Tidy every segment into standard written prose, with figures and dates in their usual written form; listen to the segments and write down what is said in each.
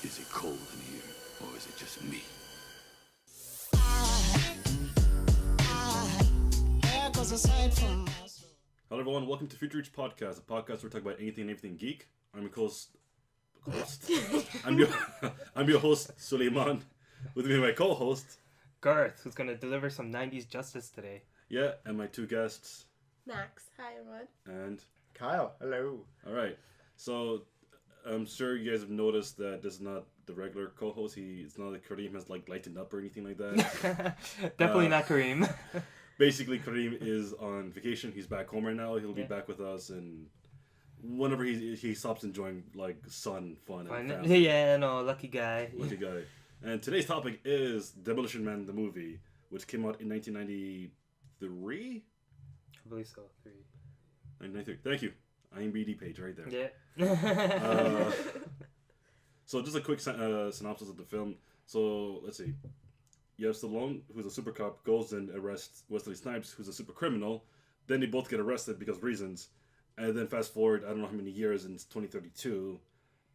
Is it cold in here, or is it just me? Hello everyone, welcome to Future Reach Podcast, a podcast where we talk about anything and everything geek. I'm your host. I'm your host, Suleman. With me, my co-host, Garth, who's going to deliver some 90s justice today. yeah, and my two guests, Max, hi everyone. and Kyle, hello. all right. So I'm sure you guys have noticed that this is not the regular co-host. It's not like Kareem has like lightened up or anything like that. Definitely not Kareem. Basically, Kareem is on vacation. He's back home right now. He'll be back with us, and whenever he stops enjoying like sun, fun, and family. Yeah, no, lucky guy. Lucky guy. And today's topic is Demolition Man, the movie, which came out in 1993. I believe so. 1993. Thank you. IMDb page right there. Yeah. So just a quick synopsis of the film. So let's see. You have Stallone, who's a super cop, goes and arrests Wesley Snipes, who's a super criminal. Then they both get arrested because of reasons. And then fast forward, I don't know how many years, in 2032.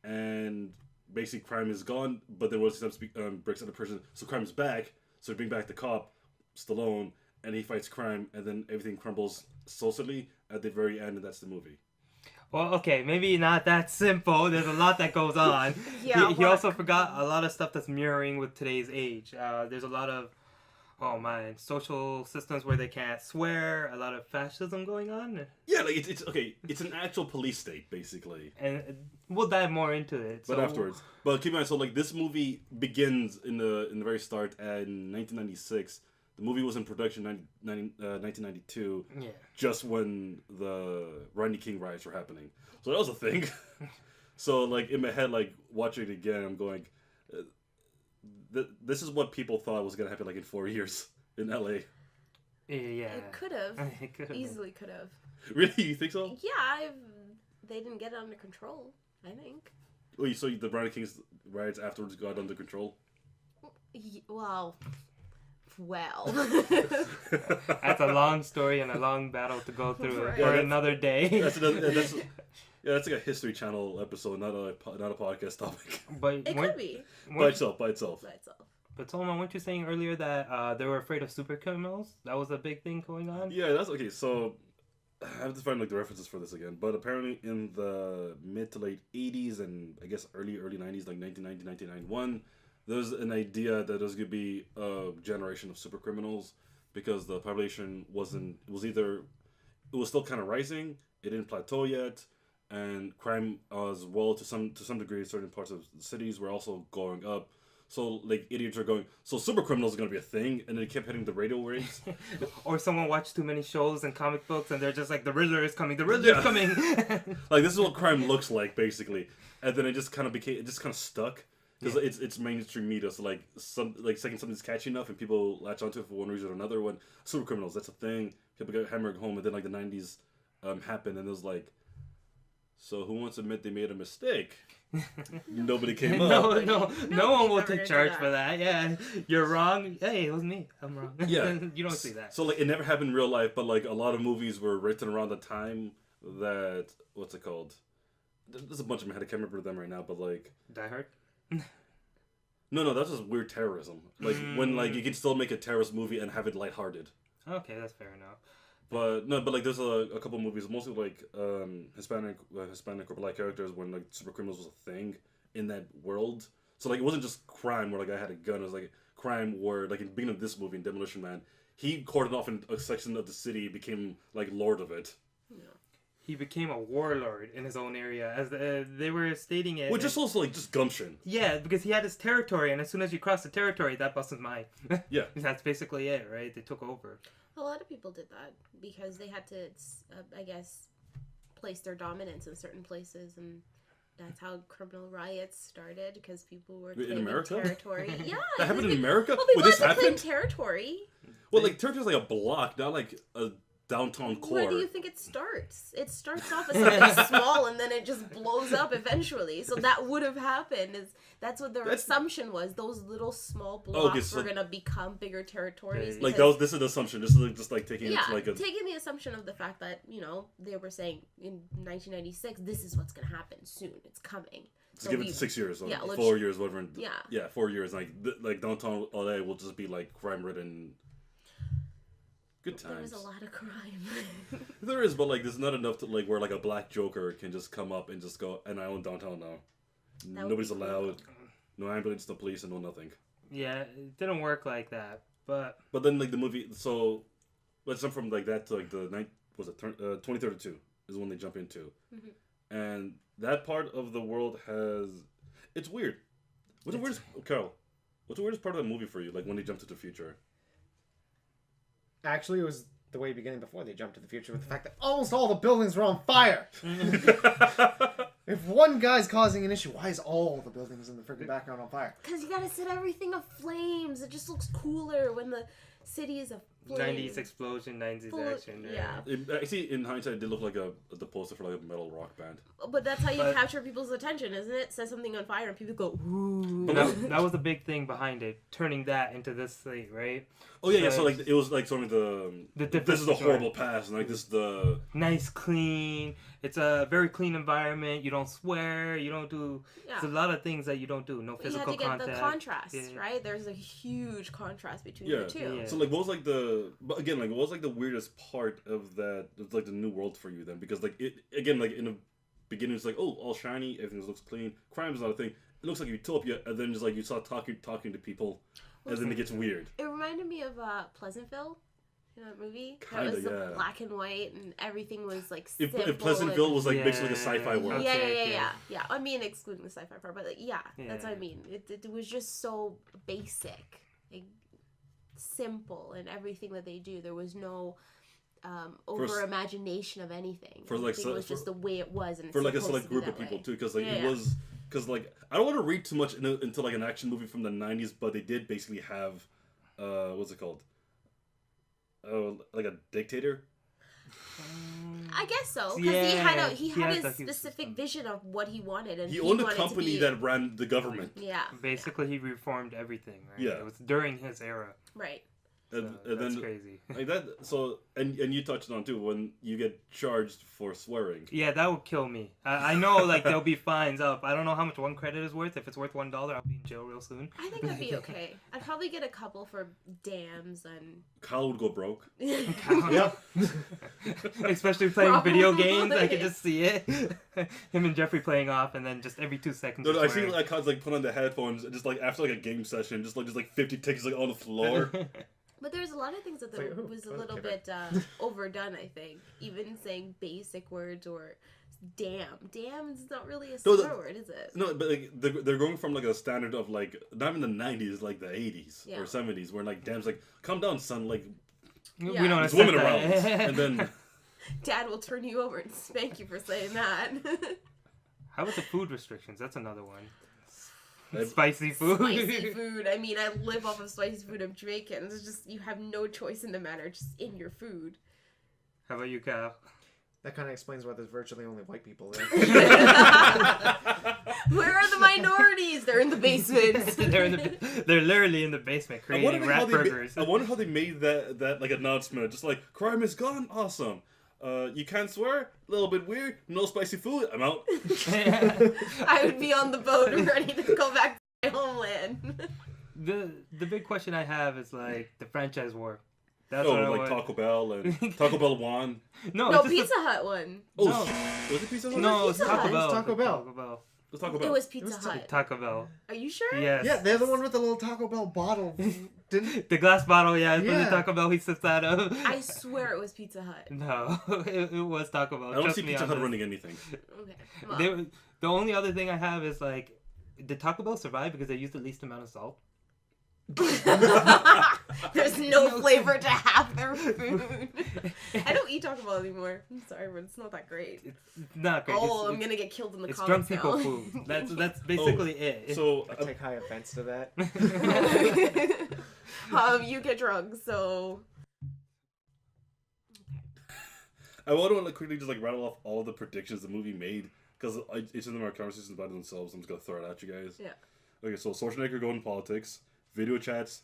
And basically crime is gone, but then Wesley Snipes breaks out of prison. So crime is back. So they bring back the cop, Stallone, and he fights crime. And then everything crumbles socially at the very end, and that's the movie. Well, okay, maybe not that simple. There's a lot that goes on. Yeah, he also forgot a lot of stuff that's mirroring with today's age. There's a lot of, social systems where they can't swear, a lot of fascism going on. Yeah, like it's okay. It's an actual police state, basically. And we'll dive more into it. But afterwards. But keep in mind, so like this movie begins in the very start in 1996. The movie was in production 1992, just when the Rodney King riots were happening. So that was a thing. So like in my head, like watching it again, I'm going, this is what people thought was gonna happen like in 4 years in LA. Yeah. It could have. It could have. Easily could have. Really, you think so? Yeah, they didn't get it under control, I think. Wait, so the Rodney King's riots afterwards got under control? Well. That's a long story and a long battle to go through Right. for another day. That's like a History Channel episode, not a podcast topic. But It could be. By itself. By itself. But Solomon, weren't you saying earlier that they were afraid of super criminals? That was a big thing going on? Yeah, that's okay. So I have to find like the references for this again. But apparently in the mid to late 80s and I guess early 90s, like 1990, 1991, there's an idea that there's going to be a generation of super criminals because the population was still kind of rising. It didn't plateau yet. And crime as well to some degree in certain parts of the cities were also going up. So like idiots are going, so super criminals are going to be a thing, and then it kept hitting the radio waves. Or someone watched too many shows and comic books and they're just like, the Riddler is coming, the Riddler is coming. Like this is what crime looks like basically. And then it just kind of stuck. Because it's mainstream media, so like second something's catchy enough and people latch onto it for one reason or another. When super criminals, that's a thing. People get hammered home, and then like the 90s happened, and it was like, so who wants to admit they made a mistake? Nobody came up. No one will take charge for that. Yeah, you're wrong. Hey, it was me. I'm wrong. Yeah, you don't see that. So like it never happened in real life, but like a lot of movies were written around the time that what's it called? There's a bunch of them. I can't remember them right now, but like Die Hard. No, that's just weird terrorism. Like when like you can still make a terrorist movie and have it lighthearted. Okay, that's fair enough. But like there's a couple movies, mostly like Hispanic or black characters when like super criminals was a thing in that world. So like it wasn't just crime where like I had a gun. It was like crime where like in the beginning of this movie in Demolition Man, he cordoned off in a section of the city, became like lord of it. Yeah. He became a warlord in his own area, as they were stating it. Which is also like just gumption. Yeah, because he had his territory, and as soon as you cross the territory, that bus is mine. Yeah. That's basically it, right? They took over. A lot of people did that because they had to, I guess, place their dominance in certain places, and that's how criminal riots started because people were claiming America? Territory. Yeah, That happened in America? Well, people Wait, this had to claim happened? territory. Well, like territory's like a block, not like a downtown core. Where do you think it starts? It starts off as something small and then it just blows up eventually. So that would have happened. That's what their assumption was. Those little small blocks were gonna become bigger territories. Like this is the assumption. This is like, just like taking it to like a... taking the assumption of the fact that they were saying in 1996 this is what's gonna happen soon. It's coming. Just give it 6 years, 4 years, whatever. Yeah, 4 years. Like downtown LA will just be like crime ridden. Good times. There's a lot of crime. There is, but like there's not enough to like where like a black Joker can just come up and just go, and I own downtown now. Nobody's allowed. No ambulance, no police, and no nothing. Yeah, it didn't work like that, but then like the movie, so let's jump from like that to like the 2032 is when they jump into, and that part of the world it's weird. What's the weirdest, Carol? What's the weirdest part of the movie for you? Like when they jump to the future. Actually, it was the way beginning before they jumped to the future with the fact that almost all the buildings were on fire. If one guy's causing an issue, why is all the buildings in the freaking background on fire? Because you gotta set everything aflames. It just looks cooler when the city is aflame. 90s explosion, 90s action. Right? Yeah. Actually, in hindsight, it did look like the poster for like a metal rock band. But that's how you capture people's attention, isn't it? Set something on fire and people go, ooh. That was the big thing behind it, turning that into this thing, right? Oh yeah, so like it was like sort of this is a horrible past, and like this is the nice, clean. It's a very clean environment. You don't swear. You don't do. Yeah. There's a lot of things that you don't do. No physical contact. You had to get the contrast, right? There's a huge contrast between the two. Yeah. So like, what was like what was like the weirdest part of that? It's like the new world for you then, because like it again, like in the beginning, it's like all shiny, everything looks clean. Crime's not a thing. It looks like utopia, and then just like you saw talking to people. And then it gets weird. It reminded me of Pleasantville, in that movie. Kinda, it was black and white, and everything was like simple. If Pleasantville was like basically like a sci-fi world. Yeah. I mean, excluding the sci-fi part, but like, that's what I mean. It was just so basic, like simple, in everything that they do. There was no over imagination of anything. It was just the way it was, and for like a select group of people too, because like it was. Because, like, I don't want to read too much into, like, an action movie from the 90s, but they did basically have, what's it called? Like a dictator? I guess so. Because he had his specific vision of what he wanted. And he owned a company that ran the government. Yeah. Basically, he reformed everything, right? Yeah. It was during his era. Right. And that's then, crazy. Like that, so and you touched on too when you get charged for swearing. Yeah, that would kill me. I know, like there'll be fines up. I don't know how much one credit is worth. If it's worth $1, I'll be in jail real soon. I think I'd be okay. I'd probably get a couple for dams and. Kyle would go broke. Yep. Especially playing video games, I could just see it. Him and Jeffrey playing off, and then just every 2 seconds. No, I see like Kyle's like put on the headphones, just like after like a game session, just like 50 tickets like on the floor. But there's a lot of things that was a little bit overdone, I think. Even saying basic words or damn. Damn is not really a swear word, is it? No, but like, they're going from like a standard of like, not even the 90s, like the 80s or 70s, where like damn's like, calm down, son, like, we don't there's women around. And then... Dad will turn you over and spank you for saying that. How about the food restrictions? That's another one. Spicy food. Spicy food. I mean, I live off of spicy food. I'm Jamaican. It's just, you have no choice in the matter, just in your food. How about you, Kyle? That kind of explains why there's virtually only white people there. Where are the minorities? They're in the basement. They're literally in the basement creating rat burgers. I wonder how they made that like announcement. Just like, crime is gone. Awesome. You can't swear? A little bit weird. No spicy food. I'm out. I would be on the boat ready to go back to my homeland. The big question I have is like the franchise war. That's like Taco Bell and Taco Bell won. No, Pizza Hut won. Oh, no. Was it Pizza Hut? No, it was Taco Bell. Taco Bell. It was Taco Bell. It was Pizza Hut. Taco Bell. Are you sure? Yes. Yeah, they're the one with the little Taco Bell bottle. The glass bottle, yeah. The Taco Bell he sips out of. I swear it was Pizza Hut. No, it was Taco Bell. I don't see Pizza Hut running anything. Okay. Well. The only other thing I have is like, did Taco Bell survive because they used the least amount of salt? There's no flavor to half their food. I don't eat Taco Bell anymore. I'm sorry, but it's not that great. It's not great. I'm gonna get killed in the comments. It's drunk people food. That's basically it. So I take high offense to that. You get drunk, so. I want to quickly just like rattle off all the predictions the movie made because each of them are conversations by themselves. I'm just gonna throw it at you guys. Yeah. Okay, so Schwarzenegger going in politics, video chats,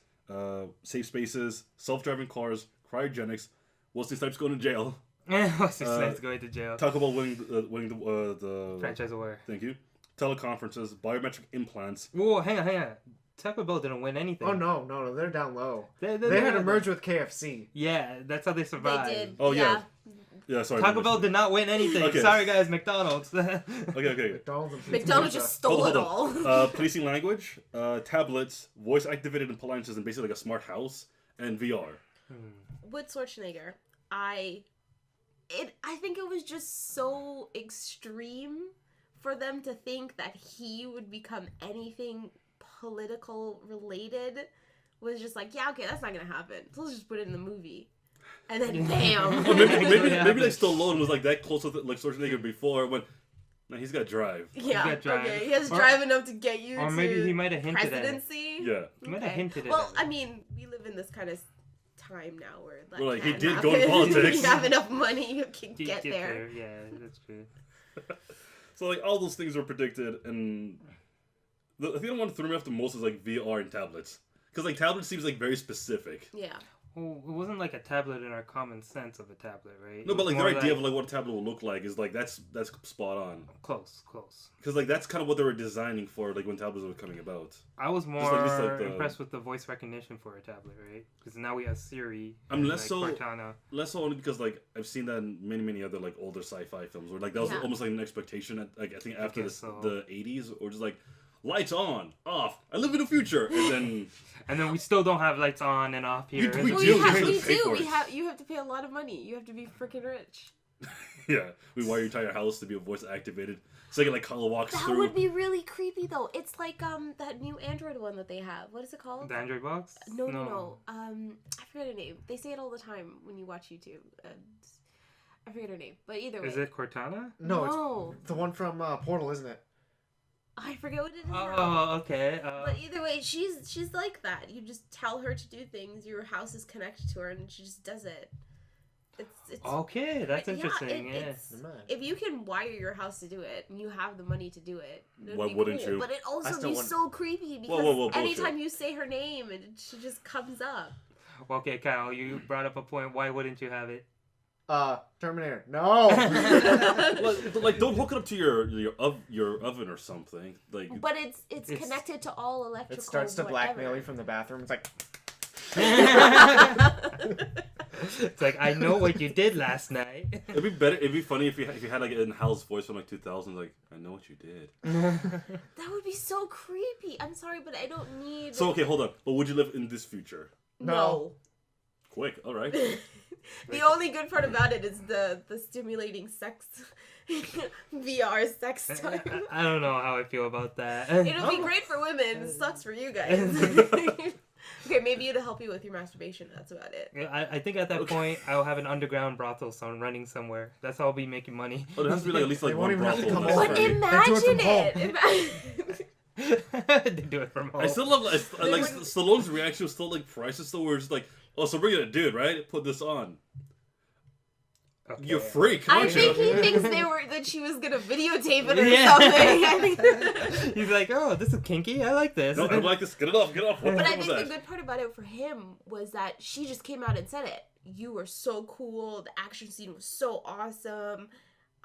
safe spaces, self-driving cars, cryogenics, Wesley Snipes going to jail. Wesley Snipes going to jail. Taco Bell winning the franchise award. Thank you. teleconferences, biometric implants. Whoa, hang on. Taco Bell didn't win anything. Oh no, they're down low. They They had to merge with KFC. Yeah, that's how they survived. They did. Oh, yeah. Yeah, sorry. Taco Bell did not win anything. Okay. Sorry, guys, McDonald's. Okay. McDonald's and Pizza McDonald's Pizza. just stole it Hold all. on. Policing language, tablets, voice-activated appliances, and basically like a smart house, and VR. With Schwarzenegger, I think it was just so extreme for them to think that he would become anything political related. Was just like, yeah, okay, that's not gonna happen. So let's just put it in the movie. And then bam. Oh, maybe like Stallone was like that close with like Schwarzenegger before when. No, he's got drive. Yeah, got drive. okay. He has drive enough to get you Or to maybe he might have hinted at it. presidency. Yeah. He might have hinted at Well, it. I mean, we live in this kind of time now where that Well, like, he can did happen. go in politics. You have enough money, you can Get get there. Yeah, that's true. So like all those things were predicted, and the thing I want to throw me off the most is like VR and tablets, because like tablets seems like very specific. Yeah. Well, it wasn't like a tablet in our common sense of a tablet, right? No, but like More their idea of like what a tablet will look like is like that's spot on. Close. Because like that's kind of what they were designing for like when tablets were coming about. I was more like the- impressed with the voice recognition for a tablet, right? Because now we have Siri. I'm and, less so- Cortana. Less so only because like I've seen that in many other like older sci-fi films where like that was Yeah. almost like an expectation at, like I think after guess so. the 80s, or just like lights on, off. I live in the future, and then And then we still don't have lights on and off here. We Well, do. you have, We we have to pay do. for We it. have. You have to pay a lot of money. You have to be freaking rich. yeah, we wire your entire house to be voice activated, so you can like color walks That through. would be really creepy, though. It's like that new Android one that they have. What is it called? The Android box? No. I forget her name. They say it all the time when you watch YouTube. I forget her name, but either way. Is it Cortana? No, it's the one from Portal, isn't it? I forget what it is now. Oh, okay. But either way, she's like that. You just tell her to do things. Your house is connected to her, and she just does it. It's Okay, that's yeah, interesting. Yeah. it's- if you can wire your house to do it, and you have the money to do it, it'd Why be wouldn't cool. you? But it also still be wouldn't. so creepy because Whoa, bullshit. anytime you say her name, she just comes up. Okay, Kyle, you brought up a point. Why wouldn't you have it? Terminator. No. like don't hook it up to your oven or something. Like But it's connected to all electrical. It starts to blackmail you whatever. from the bathroom. It's like, It's like, I know what you did last night. it'd be better. It'd be funny if you had like an Hal's voice from like 2000s. Like I know what you did. That would be so creepy. I'm sorry, but I don't need. So okay, hold up. But would you live in this future? No. Quick, all right. The only good part about it is the stimulating sex VR sex time. I don't know how I feel about that. It'll be great for women. It sucks for you guys. Okay, maybe it'll help you with your masturbation. That's about it. I think at that point, I'll have an underground brothel running somewhere. That's how I'll be making money. Oh, there has to be like at least like They won't one even have to brothel. come in over. that But city. They do it imagine from it. They do it from home. I still love like Stallone's reaction was still like priceless. Though, where it's like, oh, so we're gonna do it, right? Put this on. Okay. You freak, I aren't think you? he thinks that she was gonna videotape it or Yeah. something. I think. He's like, oh, this is kinky. I like this. No, I'm like this. Get it off. What But I was think the that? good part about it for him was that she just came out and said it. You were so cool. The action scene was so awesome.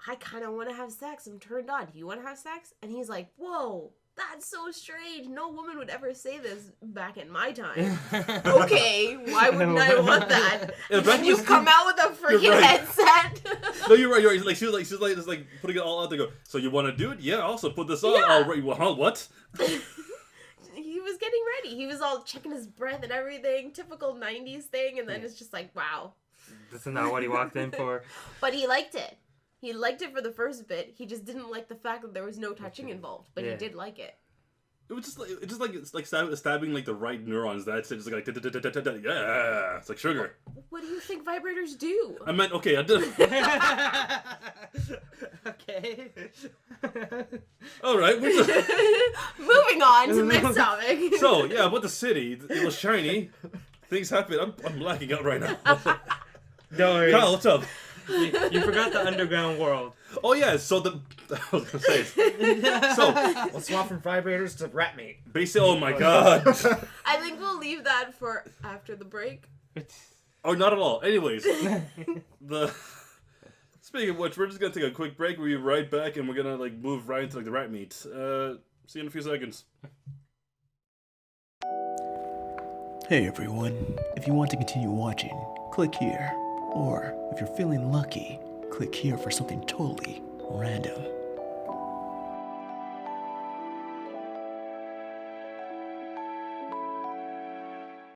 I kind of want to have sex. I'm turned on. Do you want to have sex? And he's like, whoa, that's so strange. No woman would ever say this back in my time. Okay, why wouldn't I want that? Yeah, And back then you was- come out with a freaking You're right. headset. No, you're right. You're right. Like she's like putting it all out there. Go. So you want to do it? Yeah. Also put this on. Yeah. Oh, right. Well, huh, what? He was getting ready. He was all checking his breath and everything. Typical 90s thing. And then it's just like, wow. This is not what he walked in for. But he liked it. He liked it for the first bit. He just didn't like the fact that there was no touching involved. But Yeah. he did like it. It was it's like stabbing like the right neurons. That's it. It's like yeah. It's like sugar. What do you think vibrators do? I meant okay. I did. Okay. All right. Moving on to the next topic. So yeah, about the city. It was shiny. Things happen. I'm blacking out right now. Don't worry. Kyle, what's up? You forgot the underground world. Oh yeah. So I was gonna say. So let's swap from vibrators to rat meat. basically, oh my god. I think we'll leave that for after the break. Oh, not at all. Anyways, Speaking of which, we're just gonna take a quick break. We'll be right back, and we're gonna like move right into like the rat meat. See you in a few seconds. Hey everyone, if you want to continue watching, click here. Or, if you're feeling lucky, click here for something totally random.